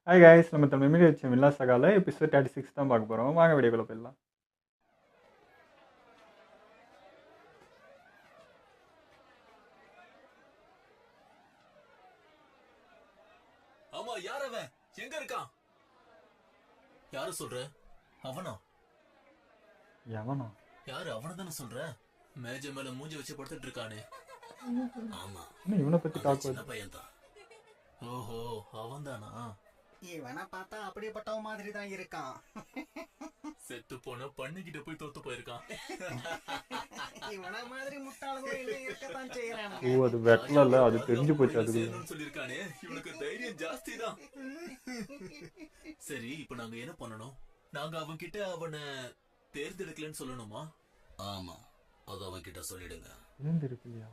Hi guys, நம்ம Tamil media வச்ச மில்லா சகால episode 36 தான் பார்க்க போகிறோம். வாங்க வீடியோக்குள்ள போயிடலாம். ஆமா, யார் அவன்? எங்க இருக்கான்? யார சொல்ற? அவனா? எவனோ? யாரு? அவன தானே சொல்ற? மேஜ மேல மூஞ்சி வச்சு படுத்துட்டு இருக்கானே. ஆமா, இன்னும் இவனை பற்றி டாக் சின்ன பையன் தான். ஓஹோ, அவன் தானா? இவனை பார்த்தா அப்படிப்பட்ட மாதிரி தான் இருக்கான். செத்து போன பண்ணிக்கிட்ட போய் தோத்து போயிருக்கான். இவன மாதிரி முட்டாள்களும் இங்க இருக்கத்தான் செய்யறாங்க. ஓ, அது வெட்டல, அது தெரிஞ்சு போச்சு. அது சொல்லிருக்கானே, இவனுக்கு தைரியம் ஜாஸ்தி தான். சரி, இப்ப நாங்க என்ன பண்ணணும்? நாங்க அவன் கிட்ட அவனை தேர்ந்தெடுக்கலன்னு சொல்லணுமா? ஆமா, அது அவன் கிட்ட சொல்லிடுங்க. இருந்திருக்குல்லையா?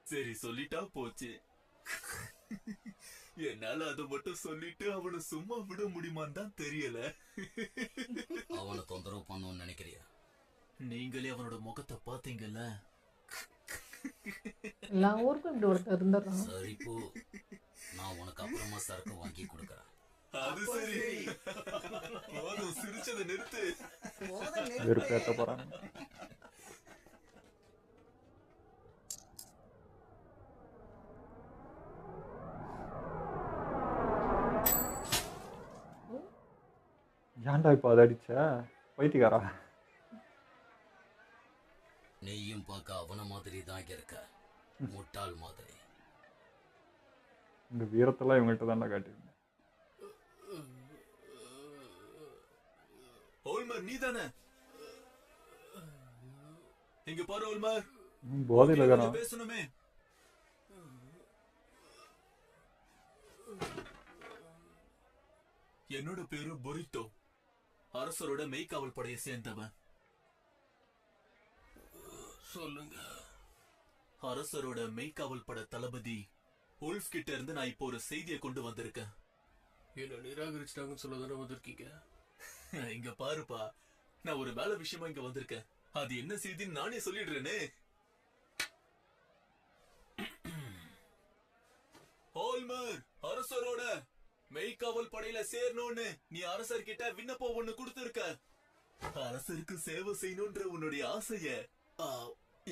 சரி, சொல்லிட்டா போச்சு. என்னால அதை மட்டும் சொல்லிட்டு அவனை சும்மா விட முடியுமான்னு தான் தெரியல. அவனை தொந்தரவு பண்ணணும்னு நினைக்கிறியா? நீங்களே அவனோட முகத்தை பாத்தீங்கல்ல. எல்லா ஊருக்கும் இப்படி ஒருத்தர் இருந்துடுறான். சரி போ, நான் உனக்கு அப்புறமா சரக்கு வாங்கி கொடுக்கறேன். அது சரி, போதும், சிரிச்சதை நிறுத்து. வெறுப்பேற்ற போகிறாங்க. ஏன்டா இப்போ அதை அடிச்ச பைத்தியக்காரா? நீயும் பார்க்க அவன மாதிரி தான் இருக்க, முட்டாள் மாதிரி. இந்த வீரத்தெல்லாம் இவங்கள்ட்ட தான்டா காட்டியிருந்தேன். ஓல்மர், நீ தானே? இங்க பாரு ஓல்மர், போதையில் இருக்கிறான். பேசணுமே. என்னோட பேரு பொரிட்டோ, அரசரோட மெய்காவல் படையை சேர்ந்தவன். சொல்லுங்க. அரசரோட மெய்காவல் படை தளபதி உல்ஃப் கிட்ட இருந்து நான் இப்போ ஒரு செய்தியை கொண்டு வந்திருக்கேன். என்ன நிராகரிச்சிட்டாங்கன்னு சொல்லதானே வந்திருக்கீங்க? இங்க பாருப்பா, நான் ஒரு வேலை விஷயமா இங்க வந்திருக்கேன். அது என்ன செய்தின்னு நானே சொல்லிடுறேனே. ஹோல்மர், அரசரோட மெய்காவல் படையில சேரணும்னு நீ அரசர்கிட்ட விண்ணப்பம் ஒண்ணு கொடுத்திருக்க. அரசருக்கு சேவை செய்யணும்ன்ற உன்னுடைய ஆசைய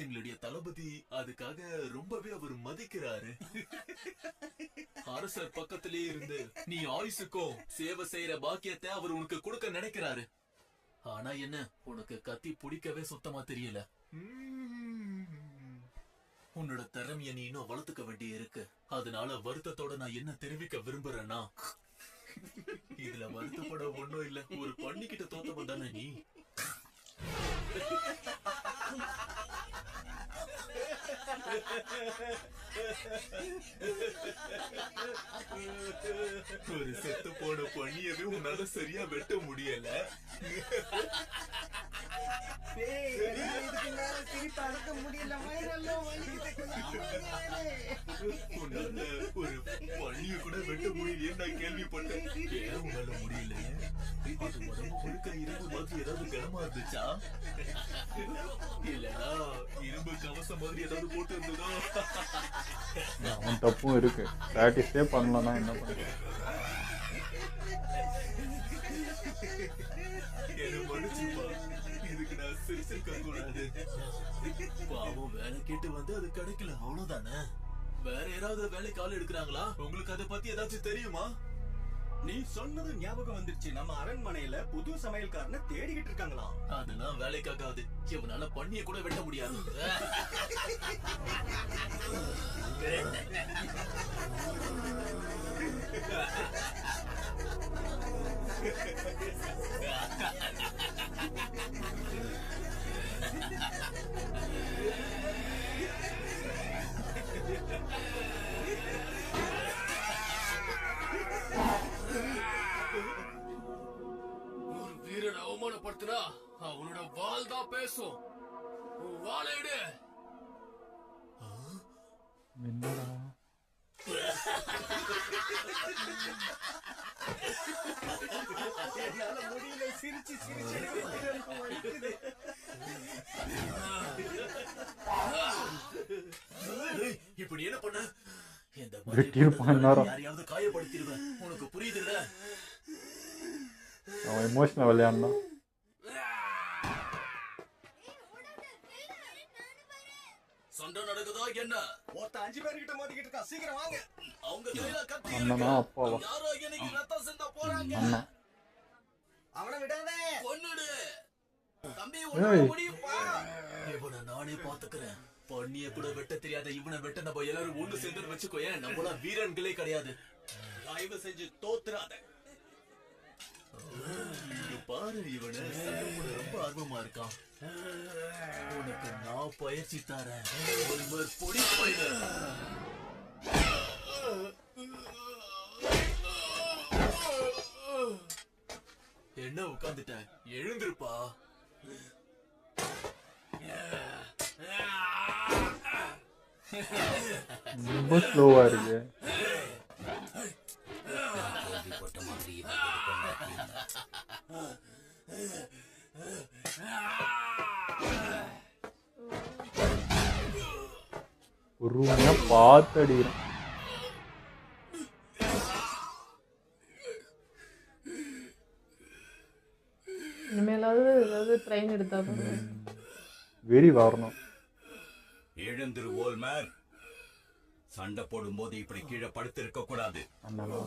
எங்களுடைய தளபதி அதுக்காக ரொம்பவே அவர் மதிக்கிறாரு. அரசர் பக்கத்திலே இருந்து நீ ஆயுசுக்கும் சேவை செய்யற பாக்கியத்தை அவர் உனக்கு கொடுக்க நினைக்கிறாரு. ஆனா என்ன, உனக்கு கத்தி பிடிக்கவே சுத்தமா தெரியல. உன்னோட திறமைய நீ இன்னும் வளர்த்துக்க வேண்டிய இருக்கு. அதனால வருத்தத்தோட நான் என்ன தெரிவிக்க விரும்புறேன்னா, இதுல வருத்தப்பட ஒண்ணும் இல்ல. ஒரு பண்ணிக்கிட்ட தோத்தவன் தானே நீ. ஒரு செத்து போன பண்ணியவே உன்னால சரியா வெட்ட முடியல. சிரிப்பு அடக்க முடியல, வயிறெல்லாம் வலிக்குது. உன்னால ஒரு பண்ணிய கூட வெட்ட முடியலையே நான் கேள்விப்பட்டேன். ஏன் உன்னால முடியல? அது உடம்பு முழுக்க இரும்பு மாதிரி ஏதாவது கனமா இருந்துச்சா? இல்லனா இரும்பு கவசம் மாதிரி ஏதாவது போட்டு இருந்ததோ? அவன் தப்பும் இருக்கு. பிராக்டிஸே பண்ணலன்னா என்ன பண்ணுறது? என்ன மன்னிச்சுப்பா, இதுக்கு நான் சிரிச்சிருக்க கூடாது. பாவம், வேலை கேட்டு வந்து அது கிடைக்கல, அவ்வளவுதானே. வேற யாராவது வேலைக்கு ஆள் எடுக்கிறாங்களா? உங்களுக்கு அதை பத்தி ஏதாச்சும் தெரியுமா? நீ சொன்னது ஞாபகம் வந்துருச்சு. நம்ம அரண்மனையில புது சமையல்காரனை தேடிக்கிட்டு இருக்காங்களாம். அதெல்லாம் வேலைக்காகாது. இவனால பண்ணிய கூட வெட்ட முடியாது. ஒரு வீரனை அவமானப்படுத்தினா அவனோட வாள் தான் பேசும். வாழையிடு. என்னடா என்னால முடியல, சிரிச்சு சிரிச்சு வயிறெல்லாம் வலிக்குது. இப்படி என்ன பண்ண? இந்த வெட்டியிருப்பான் நேரம். யாரையாவது காயப்படுத்திடுவேன். உனக்கு புரியுதுல்ல? அவன் எமோஷனல் விளையாடுனா. சண்டை நடக்குதா என்ன? ஒருத்த 5 பேர்கிட்ட மோதிக்கிட்டு இருக்கா. சீக்கிரம் வாங்க. அவங்க கையில கத்தி அண்ணனா இருக்கு. அப்பாவா? யாரோ எனக்கு ரத்தம் சிந்த போறாங்க. அண்ணா. அவனை விடாதே. கொன்னுடு. தம்பி ஏய். உன்னால முடியும்பா. இவனை நானே பாத்துக்கிறேன். பண்ணிய கூட வெட்ட தெரியாத இவனை வெட்ட நம்ம எல்லாரும் ஒண்ணு சேர்ந்து வச்சுக்கோயேன். நம்மள வீரன்களே கிடையாது. தயவு செஞ்சு தோத்துறாத. இங்க பாரு, இவனை சண்டை போட ரொம்ப ஆர்வமா இருக்கான். உனக்கு நான் பயிற்சி தரேன். ஒரு மாதிரி பொடி போயிடு. என்ன உட்கார்ந்துட்ட? எழுந்திருப்பா. ரொம்ப ஸ்லோவா இருக்கு. பொறுமையா பார்த்து அடிக்கிறேன். இனிமேலாவது ஏதாவது ட்ரெயின் எடுத்தா வெறி வரணும். எழுந்திரு ஓல்மேர். சண்டை போடும்போது இப்படி கீழே படுத்து இருக்க கூடாது. அண்ணனா.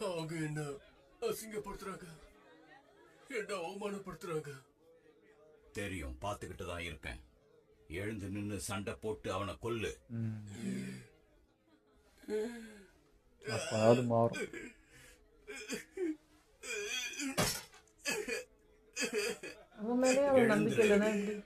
அவங்க என்ன அசிங்கப்படுத்துறாங்க, என்ன அவமானப்படுத்துறாங்க. தெரியும், பாத்துக்கிட்டு தான் இருக்கேன். எழுந்து நின்னு சண்டை போட்டு அவனை கொல்லு. அப்பாவது மாறும். அவன் மேலே அவன் நம்பிக்கை இல்லைன்னா எப்படி?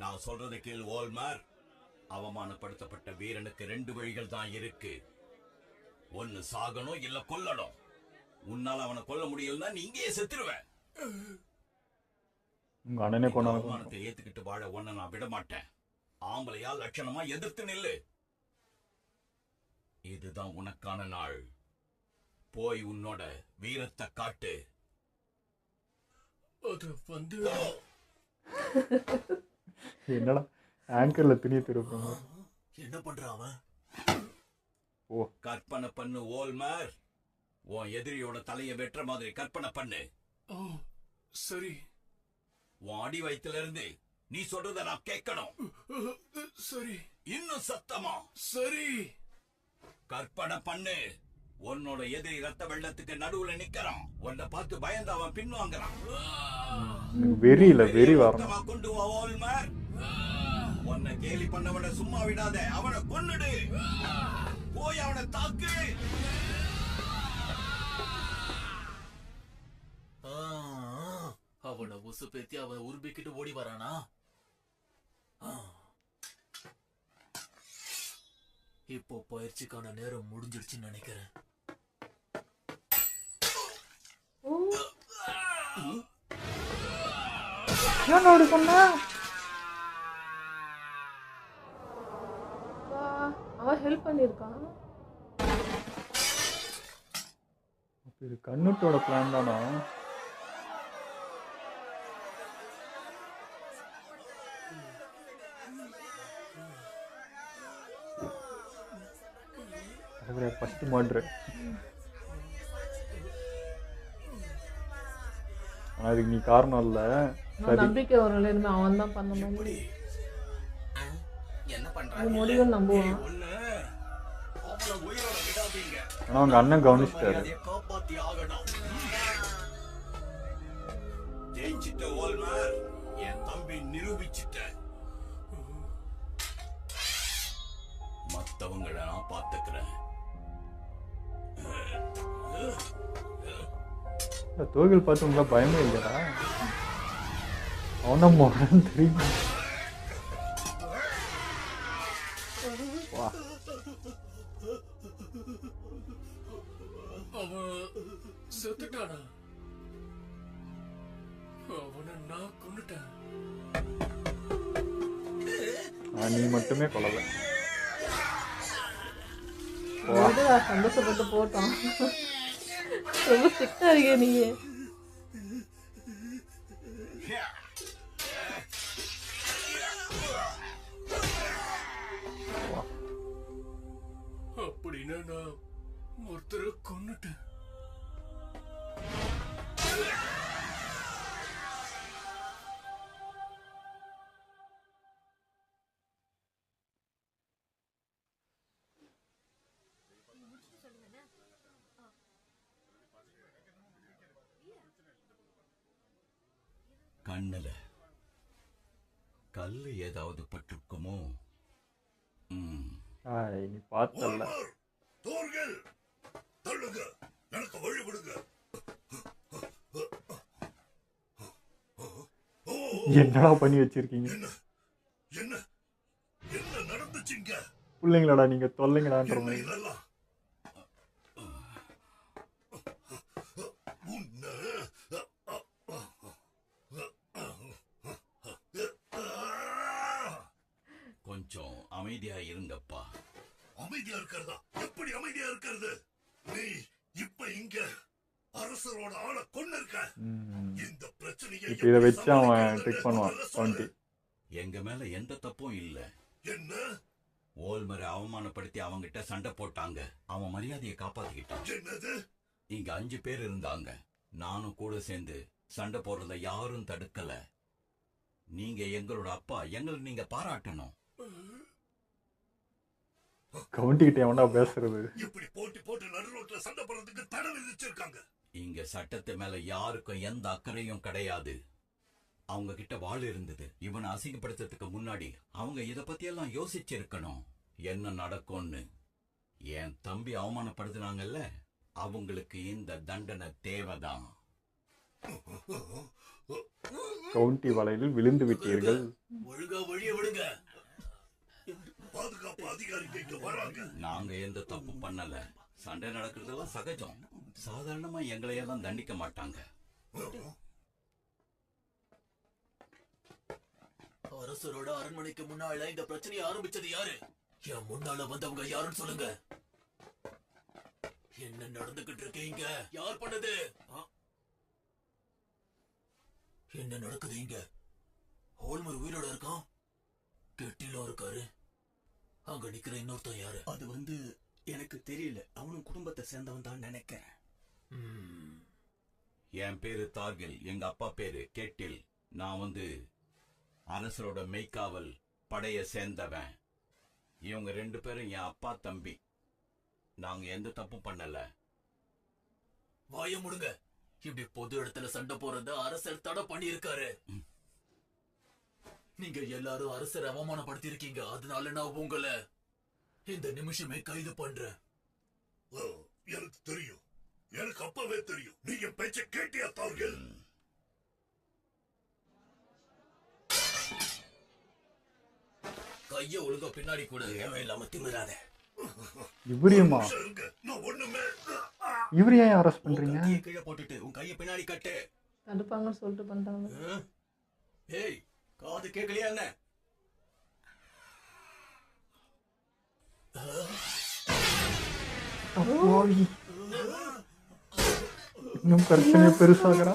நான் சொல்றதை கேள் ஓல்மேர். அவமானப்படுத்தப்பட்ட வீரனுக்கு 2 வழிகள் தான் இருக்கு. ஒன்னு சாகணும், இல்ல கொல்லணும். உன்னால அவனை கொல்ல முடியலன்னா நீ இங்கேயே செத்துருவ. உங்க அண்ணனே கொண்டாந்து அவமானத்தை ஏத்துக்கிட்டு வாழ ஒன்ன நான் விட மாட்டேன். ஆம்பளையா லட்சணமா எதிர்த்து நில்லு. இதுதான் உனக்கான நாள். போய் உன்னோட வீரத்தை காட்டு. அது வந்து என்னடா ஆங்கர்ல துணியை திருப்பாங்க. என்ன பண்றான் அவன்? ஓ, கற்பனை பண்ணு ஓல்மேர். உன் எதிரியோட தலையை வெட்டுற மாதிரி கற்பனை பண்ணு. ஓ சரி. உன் அடி வயித்துல இருந்து நீ சொல்றத நான் கேட்கணும். சரி. இன்னும் சத்தமா. சரி. கற்பனை பண்ணு. உன்னோட எதிரி ரத்த வெள்ளத்துக்கு நடுவுல நிக்கிறான். உன்னை பார்த்து பயந்து அவன் பின்வாங்குறான். வெறி இல்ல, வெறி வரணும். மொத்தமா கொண்டு வா ஓல்மேர். உன்னை கேலி பண்ணவனை சும்மா விடாத. அவனை கொன்னுடு. போய் அவனை தாக்கு. அவனை உசு பேத்தி அவன் உருபிக்கிட்டு ஓடி வரானா? இப்போ பயிற்சிக்கான நேரம் முடிஞ்சிடுச்சுன்னு நினைக்கிறேன். ஏன் அப்படி பண்ணா? அவன் ஹெல்ப் பண்ணியிருக்கான். இது கண்ணுட்டோட பிளான் தானா? First murder. ஆனா அதுக்கு நீ காரணம் இல்ல. நம்பிக்கை வரல, இனிமே அவன் தான் பண்ண மாதிரி. என்ன பண்றாங்க? முடிவு நம்புவான். உயிரோட விடாதீங்க. ஆனா அவங்க அண்ணன் கவனிச்சிட்டாரு. காப்பாத்தி ஆகணும். ஜெயிச்சிட்ட ஓல்மேர். என் தம்பி நிரூபிச்சிட்ட. மத்தவங்களை நான் பாத்துக்கிறேன். தோகில் பார்த்து உங்களுக்கு பயமே இல்லையா? அவன மோகன் தெரியும். வா. அவன் செத்துட்டானா? அவனை நான் கொன்னுட்டேன். நீ மட்டுமே கொல்லல. விடுடா, சந்தோஷப்பட்டு போட்டோம். ரொம்ப ஸ்ட்ரிக்டா இருக்கே நீங்க. அப்படின்னா நான் ஒருத்தரை கொன்னுட்டேன். கண்ணுல கல்லு ஏதாவது பட்டிருக்குமோ? நீ பார்த்தல. தோர்கள் தள்ளுங்க, எனக்கு வழி விடுங்க. என்னடா பண்ணி வச்சிருக்கீங்க? என்ன என்ன நடந்துச்சுங்க? பிள்ளைங்களாடா நீங்க, தொல்லைங்களான்ற மாதிரி. இதெல்லாம் உன்னை கொஞ்சம் அமைதியா இருங்கப்பா. அமைதியா இருக்கிறதா? எப்படி அமைதியா இருக்கிறது? நீ இப்ப இங்க அரசரோட ஆளை கொண்டு இருக்க. இந்த பிரச்சனையை இப்ப இதை வச்சு அவன் ட்ரிக் பண்ணுவான் கவுண்டி. எங்க மேல எந்த தப்பும் இல்ல. என்ன ஓல்மரை அவமானப்படுத்தி அவங்கிட்ட சண்டை போட்டாங்க. அவன் மரியாதையை காப்பாத்திக்கிட்டான். என்னது? இங்க 5 பேர் இருந்தாங்க. நானும் கூட சேர்ந்து சண்டை போடுறத யாரும் தடுக்கல. நீங்க எங்களோட அப்பா, எங்களை நீங்க பாராட்டணும். கவுண்டி கிட்ட எவன்டா பேசுறது? இப்படி போட்டி போட்டு நடுரோட்ல சண்டை போடுறதுக்கு தடை விதிச்சிருக்காங்க. இங்க சட்டத்து மேல யாருக்கும் எந்த அக்கறையும் கிடையாது. அவங்க கிட்ட வாள் இருந்தது. இவனை அசிங்கப்படுத்துறதுக்கு முன்னாடி அவங்க இத பத்தி எல்லாம் யோசிச்சிருக்கணும், என்ன நடக்கும்னு. என் தம்பி அவமானப்படுத்தினாங்கல்ல, அவங்களுக்கு இந்த தண்டனை தேவைதான். கவுண்டி வலையில் விழுந்து விட்டீர்கள். ஒழுங்கா வழிய விடுங்க. பாதுகாப்பு அதிகாரிங்க வராங்க. நாங்க எந்த தப்பு பண்ணல. சண்டை நடக்கிறதெல்லாம் சகஜம். சாதாரணமா எங்களையெல்லாம் தண்டிக்க மாட்டாங்க. அரசரோட அரண்மனைக்கு முன்னால இந்த பிரச்சனையை ஆரம்பிச்சது யாரு? என் முன்னால வந்தவங்க யாருன்னு சொல்லுங்க. என்ன நடந்துகிட்டு இருக்கீங்க? யார் பண்ணது? என்ன நடக்குது இங்க? ஹோல்மர் உயிரோட இருக்கான், கெட்டிலும் இருக்காரு. அங்க நிக்கிற இன்னொருத்தன் யாரு? அது எனக்கு தெரியல. அவனும் குடும்பத்தை சேர்ந்தவன் தான் நினைக்கிறேன். என் பேரு தார்கில், எங்க அப்பா பேரு கெட்டில். நான் அரசரோட மெய்க்காவல் படைய சேர்ந்தவன். இவங்க 2 பேரும் என் அப்பா தம்பி. நாங்க எந்த தப்பும் பண்ணல. வாய முடுங்க. இப்படி பொது இடத்துல சண்டை போறத அரசர் தடை பண்ணி இருக்காரு. நீங்க எல்லாரும் அரசரை அவமானப்படுத்தி இருக்கீங்க. அதனால நான் உங்களை இந்த நிமிஷமே கைது பண்றேன். எனக்கு தெரியும், எனக்கு அப்பவே தெரியும். நீங்க பேச்ச கேட்டியா தார்கள்? கைய ஒழுங்கா பின்னாடி கூட. தேவையில்லாம திமிராத. இவரையுமா? நான் ஒண்ணுமே. இவரையா அரெஸ்ட் பண்றீங்க? கையை கீழே போட்டுட்டு உன் கையை பின்னாடி கட்டு. தடுப்பாங்கன்னு சொல்லிட்டு பண்ணிட்டாங்க. ஏய், காது கேட்கலையா என்ன? அப்பாவி. இன்னும் பிரச்சனை பெருசாகிறா.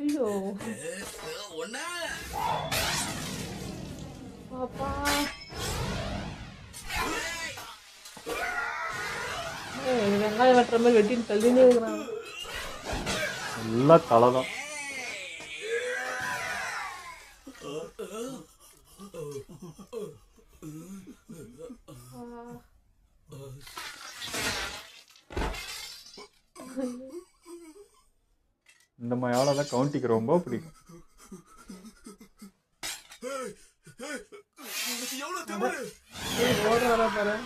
ஐயோ ஒண்ணு பாப்பா. வெங்காயம் வெட்டுற மாதிரி வெட்டின்னு தள்ளினே இருக்கிறாங்க. எல்லாம் தலைதான். இந்த மாதிரி ஆளெல்லாம் கவுண்டிக்கு ரொம்ப பிடிக்கும். ஓடுற வர பாரு.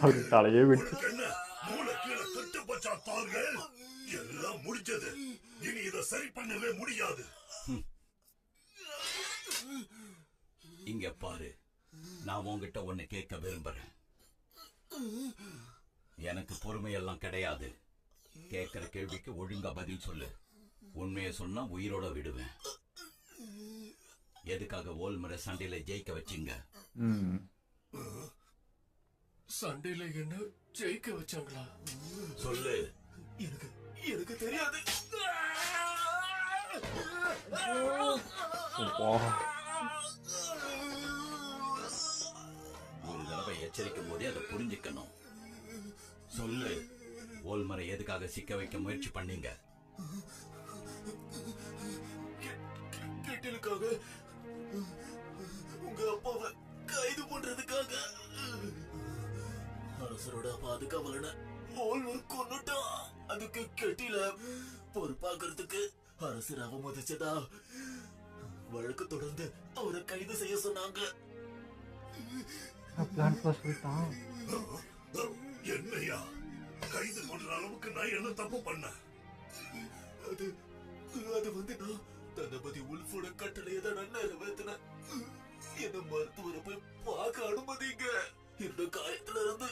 அவரு தலையே விட்டு உனக்கு என்ன மூளை கீழே கட்டு பச்சா தாங்க எல்லாம் முடிஞ்சது. இனி இதை சரி பண்ணவே முடியாது. இங்க பாரு, நான் உன்கிட்ட ஒண்ணு கேட்க விரும்புறேன். எனக்கு பொறுமையெல்லாம் கிடையாது. கேட்கிற கேள்விக்கு ஒழுங்கா பதில் சொல்லு. உண்மையை சொன்னா உயிரோட விடுவேன். எதுக்காக ஓல்மரை சண்டையில ஜெயிக்க வச்சீங்க? சண்டையில என்ன ஜெயிக்க வச்சாங்களா? சொல்லு. எனக்கு எனக்கு தெரியாது. ஒரு தடவை எச்சரிக்கும் போதே அதை புரிஞ்சுக்கணும். சொல்லு, ஓல்மரை எதுக்காக சிக்க வைக்க முயற்சி பண்ணீங்க? கெட்டிலுக்காக, உங்க அப்பாவை கைது பண்றதுக்காக. அரசரோட பாதுகாவலனை ஓல்வர் கொன்னுட்டான். அதுக்கு கெட்டில பொறுப்பாக்குறதுக்கு அரசர் அவமதிச்சதா வழக்கு தொடர்ந்து அவரை கைது செய்ய சொன்னாங்க. சொல்லிட்டான். என்னையா கைது பண்ற அளவுக்கு நான் என்ன தப்பு பண்ண? அது அது வந்து நான் தளபதி உல்ஃபோட கட்டளையை தான் நான் நிறைவேற்றினேன். என்ன மருத்துவரை போய் பார்க்க அனுமதிங்க. இந்த காயத்துல இருந்து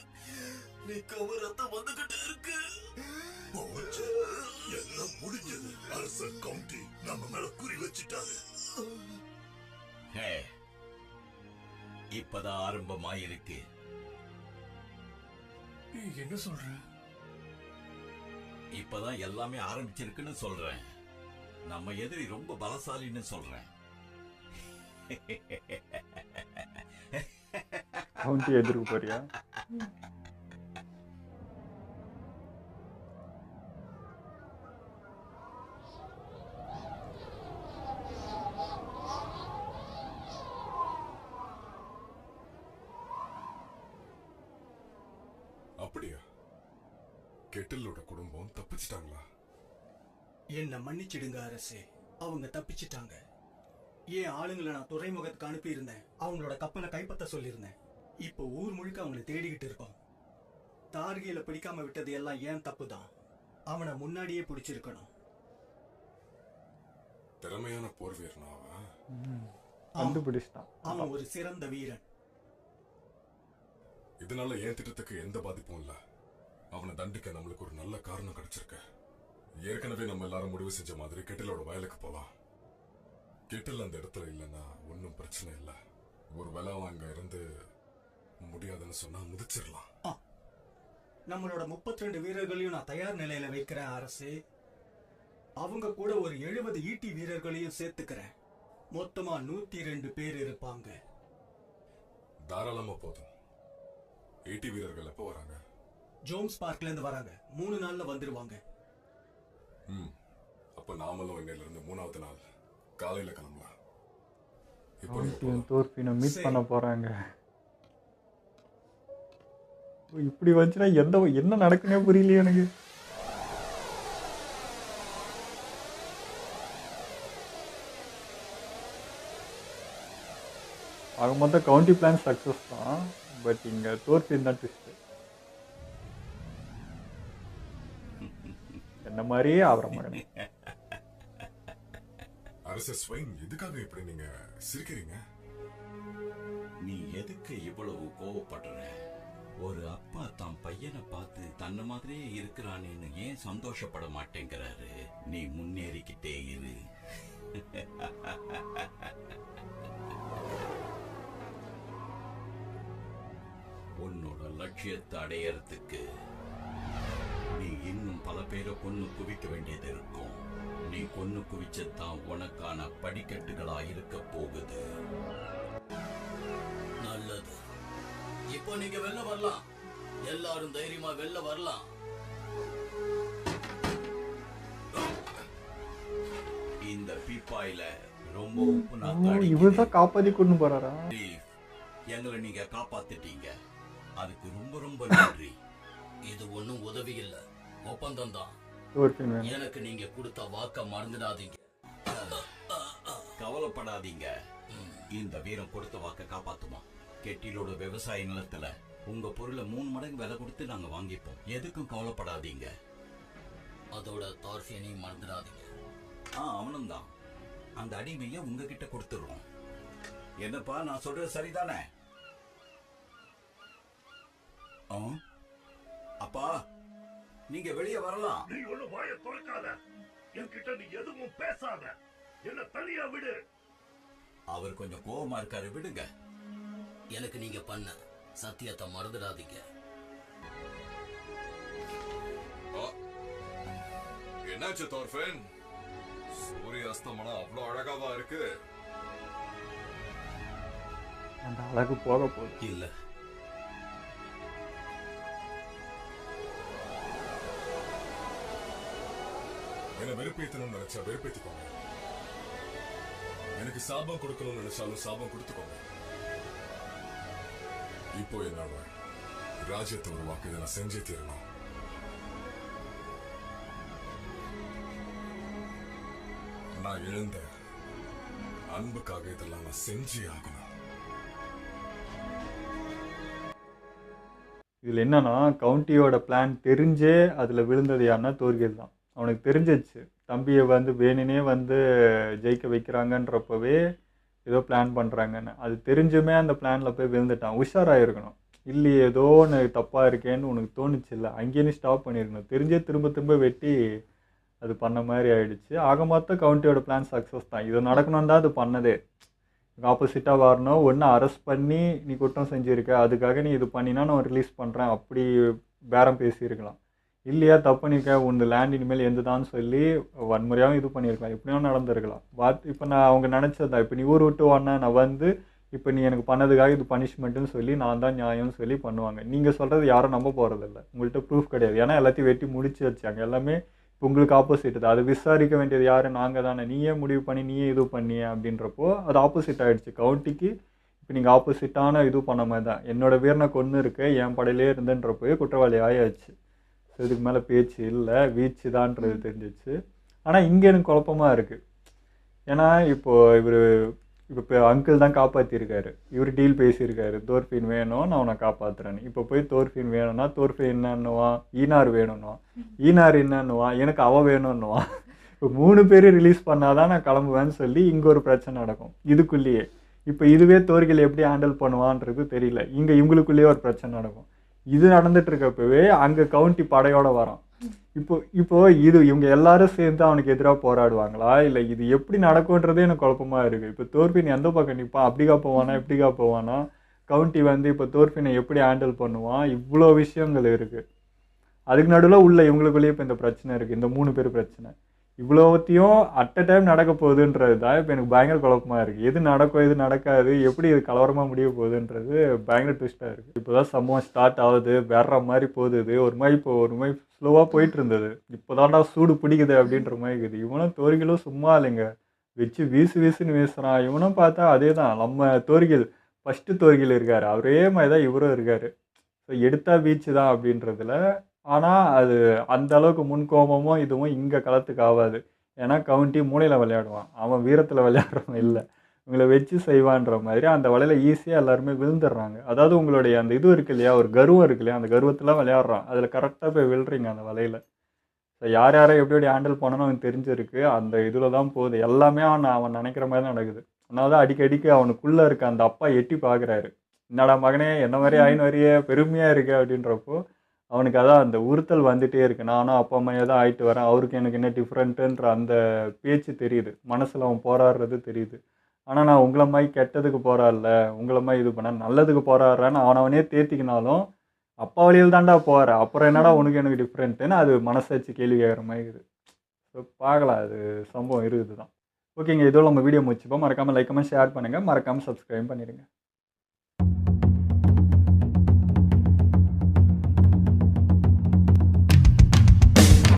நிக்காம ரத்தம் வந்துகிட்டே இருக்கு. போச்சு, எல்லாம் முடிஞ்சது. அரசர் கவுண்டி நம்ம மேல குறி வச்சிட்டாரு. ஹே, இப்பதான் ஆரம்பமாயிருக்கு. என்ன சொல்ற? இப்பதான் எல்லாமே ஆரம்பிச்சிருக்குன்னு சொல்றேன். நம்ம எதிரி ரொம்ப பலசாலின்னு சொல்றேன். கவுண்டி எதிர்க்கு போறியா? அப்படியா? கெட்டிலோட குடும்பம் தப்பிச்சிட்டாங்களா? என்ன மன்னிச்சிடுங்க அரசே, அவங்க தப்பிச்சிட்டாங்க. ஏன் ஆளுங்களை நான் துறைமுகத்துக்கு அனுப்பி இருந்தேன். அவங்களோட கப்பலை கைப்பற்ற சொல்லியிருந்தேன். இப்போ ஊர் முழுக்க அவங்களை தேடிக்கிட்டு இருக்கோம். தார்கியில பிடிக்காம விட்டது எல்லாம் ஏன் தப்பு தான். அவனை முன்னாடியே பிடிச்சிருக்கணும். திறமையான போர் வீரனாவா? கண்டுபிடிச்சிட்டான். அவன் ஒரு சிறந்த வீரன். இதனால என் திட்டத்துக்கு எந்த பாதிப்பும் இல்ல. அவனை தண்டிக்க நம்மளுக்கு ஒரு நல்ல காரணம் கிடைச்சிருக்கு. ஏற்கனவே நம்ம எல்லாரும் முடிவு செஞ்ச மாதிரி கெட்டிலோட வயலுக்கு போலாம். கெட்டில் அந்த இடத்துல இல்லைன்னா ஒன்னும் பிரச்சனை இல்ல. ஒரு வேளை அவன் அங்க இருந்து முடியாதுன்னு சொன்னா முதிச்சிடலாம். நம்மளோட 32 வீரர்களையும் நான் தயார் நிலையில வைக்கிறேன் அரசே. அவங்க கூட ஒரு 70 ஈட்டி வீரர்களையும் சேர்த்துக்கிறேன். மொத்தமா 102 பேர் இருப்பாங்க. தாராளமா போதும். ஈட்டி வீரர்கள் எப்போ வராங்க? ஜோம்ஸ் பார்க்ல இருந்து வராங்க. 3 நாள்ல வந்துருவாங்க. அப்ப நாமளும் இன்னையில இருந்து 3வது நாள் காலையில கிளம்பலாம். கவுண்டியும் தோர்பினும் மீட் பண்ண போறாங்க. இப்படி வந்துச்சுன்னா என்ன நடக்குன்னே புரியலையே எனக்கு. ஆக மொத்தம் கவுண்டி பிளான் சக்சஸ் தான். பட் இங்க தோர்பின் தான் ட்விஸ்ட். என்ன மாதிரியே ஆவற மகனே. அரசர் ஸ்வைன், எதுக்காக இப்படி நீங்க சிரிக்கிறீங்க? நீ எதுக்கு இவ்வளவு கோவப்படுற? ஒரு அப்பா தான் பையனை பார்த்து தன்ன மாதிரியே இருக்கிறானேன்னு ஏன் சந்தோஷப்பட மாட்டேங்கிறாரு? நீ முன்னேறிக்கிட்டே இரு. உன்னோட லட்சியத்தை அடையறதுக்கு நீ இன்னும் பல பேரை கொன்னு குவிக்க வேண்டியது இருக்கும். நீ கொன்னு குவிச்சதான் உனக்கான படிக்கட்டுகளா இருக்க போகுது. நல்லது. இப்போ நீங்க வெளில வரலாம். எல்லாரும் தைரியமா வெளில வரலாம். இந்த பீப்பாயில ரொம்ப உப்பு நாத்தம் இவர்தான் காப்பாத்தி கொண்டு போறாரா? எங்களை நீங்க காப்பாத்திட்டீங்க. அதுக்கு ரொம்ப ரொம்ப நன்றி. இது ஒண்ணும் உதவி இல்ல, ஒப்பந்தம் தான். எனக்கு நீங்க கொடுத்த வாக்க மறந்துடாதீங்க. கவலைப்படாதீங்க. இந்த வீரம் கொடுத்த வாக்க காப்பாத்துமா? கெட்டிலோட விவசாய நிலத்துல உங்க பொருளை 3 மடங்கு விலை கொடுத்து நாங்க வாங்கிப்போம். எதுக்கும் கவலைப்படாதீங்க. அதோட தார்ஃபியனையும் மறந்துடாதீங்க. அவனும் தான். அந்த அடிமையை உங்ககிட்ட கொடுத்துடுறோம். என்னப்பா நான் சொல்றது சரிதானே? அப்பா நீங்க வெளியே வரலாம். நீ ஒண்ணு வாயை திறக்காத. என்கிட்ட நீ எதுவும் பேசாத. என்ன தனியா விடு. அவர் கொஞ்சம் கோவமா இருக்காரு, விடுங்க. எனக்கு நீங்க பண்ண சத்தியத்தை மறந்துடாதீங்க. என்னாச்சு தோர்ஃபேன்? சூரிய அஸ்தமனம் அவ்வளவு அழகாவா இருக்கு? அந்த அழகு போக போகுது. இல்ல, என்ன வெறுப்பேத்தணும்னு நினைச்சா வெறுப்பேத்திக்கோங்க. எனக்கு சாபம் கொடுக்கணும்னு நினைச்சாலும் சாபம் கொடுத்துக்கோங்க. இப்போ என்னோட ராஜ்யத்தை உருவாக்க இதை நான் செஞ்சே தீரணும். நான் எழுந்த அன்புக்காக இதெல்லாம் நான் செஞ்சே ஆகணும். இதில் என்னன்னா கவுண்டியோட பிளான் தெரிஞ்சே அதில் விழுந்தது யாருன்னா தோர்கேல் தான். அவனுக்கு தெரிஞ்சிச்சு தம்பியை வந்து வேணுனே வந்து ஜெயிக்க வைக்கிறாங்கன்றப்பவே ஏதோ பிளான் பண்ணுறாங்கன்னு. அது தெரிஞ்சுமே அந்த பிளானில் போய் விழுந்துட்டான். உஷாராக இருக்கணும். இல்லை ஏதோ ஒன்று தப்பாக இருக்கேன்னு உனக்கு தோணுச்சு இல்லை, அங்கேயே நீ ஸ்டாப் பண்ணியிருக்கணும். தெரிஞ்சே திரும்ப திரும்ப வெட்டி அது பண்ண மாதிரி ஆயிடுச்சு. ஆக மொத்தம் கவுண்டியோட பிளான் சக்ஸஸ் தான். இது நடக்கணும் தான் அது பண்ணதே. ஆப்போசிட்டாக வரணும், ஒன்று அரெஸ்ட் பண்ணி நீ குற்றம் செஞ்சுருக்க அதுக்காக நீ இது பண்ணினா நான் ரிலீஸ் பண்ணுறேன் அப்படி பேரம் பேசியிருக்கலாம். இல்லையா தப்பு பண்ணியிருக்க உன் லேண்ட் இனிமேல் எந்ததான்னு சொல்லி வன்முறையாகவும் இது பண்ணியிருக்கலாம். எப்படியும் நடந்திருக்கலாம். இப்போ நான் அவங்க நினச்சதா இப்போ நீ ஊர் விட்டு வானா நான் வந்து இப்போ நீ எனக்கு பண்ணதுக்காக இது பனிஷ்மெண்ட்டுன்னு சொல்லி நான் தான் நியாயம்னு சொல்லி பண்ணுவாங்க. நீங்கள் சொல்கிறது யாரும் நம்ப போகிறதில்ல. உங்கள்கிட்ட ப்ரூஃப் கிடையாது. ஏன்னா எல்லாத்தையும் வெட்டி முடிச்சு வச்சாங்க. எல்லாமே இப்போ உங்களுக்கு ஆப்போசிட் தான். அதை விசாரிக்க வேண்டியது யார்? நாங்கள் தானே. நீயே முடிவு பண்ணி நீயே இது பண்ணிய அப்படின்றப்போ அது ஆப்போசிட் ஆகிடுச்சு. கவுண்டிக்கு இப்போ நீங்கள் ஆப்போசிட்டான இது பண்ண மாதிரி தான். என்னோடய வீரனை கொன்று இருக்கு என் படையிலே இருந்துன்றப்போயே குற்றவாளி ஆயாச்சு. ஸோ இதுக்கு மேலே பேச்சு இல்லை, வீச்சு தான்ன்றது தெரிஞ்சிச்சு. ஆனால் இங்கே எனக்கு குழப்பமாக இருக்குது. ஏன்னா இப்போது இப்போ அங்கிள் தான் காப்பாற்றிருக்காரு. இவர் டீல் பேசியிருக்காரு தோர்ஃபின் வேணும் நான் உன்னை காப்பாற்றுறேன்னு. இப்போ போய் தோர்ஃபின் வேணும்னா தோர்ஃபின் என்னன்னுவான், ஈனார் வேணும்னுவான், ஈனார் என்னன்னுவான், எனக்கு அவள் வேணும்னுவான். இப்போ 3 பேர் ரிலீஸ் பண்ணாதான் நான் கிளம்புவேன்னு சொல்லி இங்கே ஒரு பிரச்சனை நடக்கும் இதுக்குள்ளேயே. இப்போ இதுவே தோர்கேல் எப்படி ஹேண்டில் பண்ணுவான்றது தெரியல. இங்கே இவங்களுக்குள்ளேயே ஒரு பிரச்சனை நடக்கும். இது நடந்துட்டு இருக்கப்பவே அங்கே கவுண்டி படையோட வரான். இப்போ இது இவங்க எல்லாரும் சேர்ந்து அவனுக்கு எதிராக போராடுவாங்களா இல்லை இது எப்படி நடக்கும்ன்றதே எனக்கு குழப்பமா இருக்குது. இப்போ தோர்ஃபின் எந்த பக்கம் நிற்பான்? அப்படிக்கா போவானா இப்படிக்கா போவானா? கவுண்டி வந்து இப்போ தோர்ஃபினை எப்படி ஹேண்டில் பண்ணுவான்? இவ்வளோ விஷயங்கள் இருக்குது. அதுக்கு நடுவில் உள்ள இவங்களுக்குள்ளேயே இப்போ இந்த பிரச்சனை இருக்குது. இந்த 3 பேர் பிரச்சனை இவ்வளோத்தையும் அட் அ டைம் நடக்க போகுதுன்றது தான் இப்போ எனக்கு பயங்கர குழப்பமாக இருக்குது. எது நடக்கும் எது நடக்காது, எப்படி இது கலவரமாக முடிய போகுதுன்றது பயங்கர ட்விஸ்ட்டாக இருக்குது. இப்போ தான் சம்பவம் ஸ்டார்ட் ஆகுது, வேற மாதிரி போகுது. ஒரு மாதிரி ஸ்லோவாக போயிட்டு இருந்தது. இப்போ தான்டா சூடு பிடிக்குது அப்படின்ற மாதிரி இருக்குது. இவனும் தோர்கேலும் சும்மா இல்லைங்க, வச்சு வீசுன்னு வீசுகிறான். இவனும் பார்த்தா அதே தான். நம்ம தோர்கேல் ஃபஸ்ட்டு தோர்கேல் இருக்கார், அவரே மாதிரி தான் இவரும் இருக்கார். ஸோ எடுத்தா வீச்சு தான் அப்படின்றதுல. ஆனால் அது அந்த அளவுக்கு முன்கோபமும் இதுவும் இங்கே களத்துக்கு ஆகாது. ஏன்னா கவுண்டி மூளையில் விளையாடுவான், அவன் வீரத்தில் விளையாடுறவன் இல்லை. இவங்களை வச்சு செய்வான்ற மாதிரி அந்த வலையில் ஈஸியாக எல்லாருமே விழுந்துடுறாங்க. அதாவது உங்களுடைய அந்த இது இருக்கு இல்லையா, ஒரு கர்வம் இருக்கு இல்லையா, அந்த கர்வத்தில் விளையாடுறான். அதில் கரெக்டாக போய் விழுறீங்க அந்த வலையில். ஸோ யார் யாரை எப்படி ஹேண்டில் பண்ணணும்னு அவனுக்கு தெரிஞ்சிருக்கு. அந்த இதில் தான் போகுது எல்லாமே. அவன் நினைக்கிற மாதிரி தான் நடக்குது. அதனால தான் அடிக்கடிக்கு அவனுக்குள்ளே இருக்க அந்த அப்பா எட்டி பார்க்குறாரு. என்னடா மகனே என்ன மாதிரி ஆயின்னு வரைய பெருமையாக இருக்கு அப்படின்றப்போ அவனுக்கு அதான் அந்த உறுத்தல் வந்துகிட்டே இருக்குது. நானும் அப்பா அம்மையாக தான் ஆகிட்டு வரேன், அவருக்கு எனக்கு என்ன டிஃப்ரெண்ட்டுன்ற அந்த பேச்சு தெரியுது. மனசில் அவன் போராடுறது தெரியுது. ஆனால் நான் உங்களை மாதிரி கெட்டதுக்கு போராடல, உங்களை மாதிரி இது பண்ண நல்லதுக்கு போராடுறேன்னு அவனவனே தேத்திக்கினாலும் அப்பா வழியில் தாண்டா போகிற, அப்புறம் என்னடா உனக்கு எனக்கு டிஃப்ரெண்ட்டுன்னு அது மனசாச்சு கேள்வி கேட்குற மாதிரி இருக்குது. ஸோ பார்க்கலாம், அது சம்பவம் இருக்குது தான். ஓகேங்க, இதோட நம்ம வீடியோ முடிச்சுப்போம். மறக்காமல் லைக் கமெண்ட் ஷேர் பண்ணுங்கள், மறக்காமல் சப்ஸ்கிரைப் பண்ணிடுங்க.